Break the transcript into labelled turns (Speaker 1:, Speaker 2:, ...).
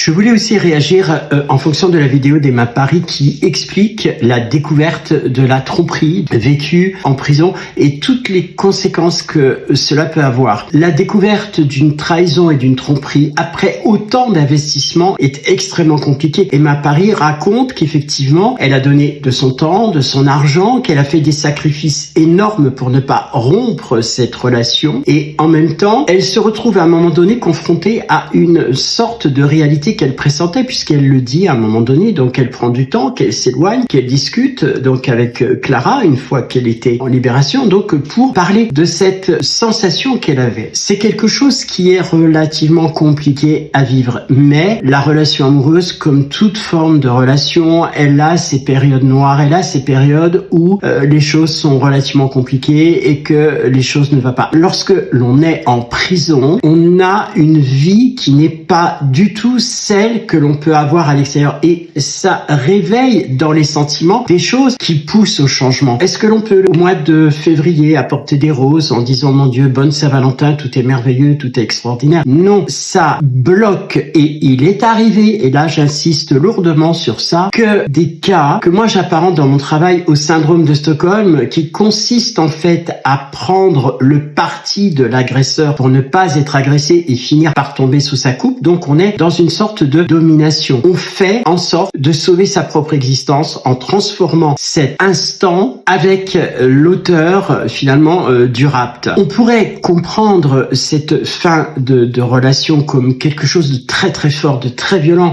Speaker 1: Je voulais aussi réagir en fonction de la vidéo d'Emma Paris qui explique la découverte de la tromperie vécue en prison et toutes les conséquences que cela peut avoir. La découverte d'une trahison et d'une tromperie après autant d'investissements est extrêmement compliquée. Emma Paris raconte qu'effectivement, elle a donné de son temps, de son argent, qu'elle a fait des sacrifices énormes pour ne pas rompre cette relation et en même temps, elle se retrouve à un moment donné confrontée à une sorte de réalité qu'elle pressentait puisqu'elle le dit à un moment donné, donc elle prend du temps, qu'elle s'éloigne, qu'elle discute donc avec Clara une fois qu'elle était en libération, donc pour parler de cette sensation qu'elle avait. C'est quelque chose qui est relativement compliqué à vivre, mais la relation amoureuse, comme toute forme de relation, elle a ses périodes noires, elle a ses périodes où les choses sont relativement compliquées et que les choses ne vont pas. Lorsque l'on est en prison, on a une vie qui n'est pas du tout celle que l'on peut avoir à l'extérieur et ça réveille dans les sentiments des choses qui poussent au changement. Est-ce que l'on peut au mois de février apporter des roses en disant mon Dieu, bonne Saint-Valentin, tout est merveilleux, tout est extraordinaire? Non, ça bloque et il est arrivé, et là j'insiste lourdement sur ça, que des cas que moi j'apparente dans mon travail au syndrome de Stockholm qui consiste en fait à prendre le parti de l'agresseur pour ne pas être agressé et finir par tomber sous sa coupe. Donc on est dans une sorte de domination. On fait en sorte de sauver sa propre existence en transformant cet instant avec l'auteur finalement du rapt. On pourrait comprendre cette fin de relation comme quelque chose de très très fort, de très violent.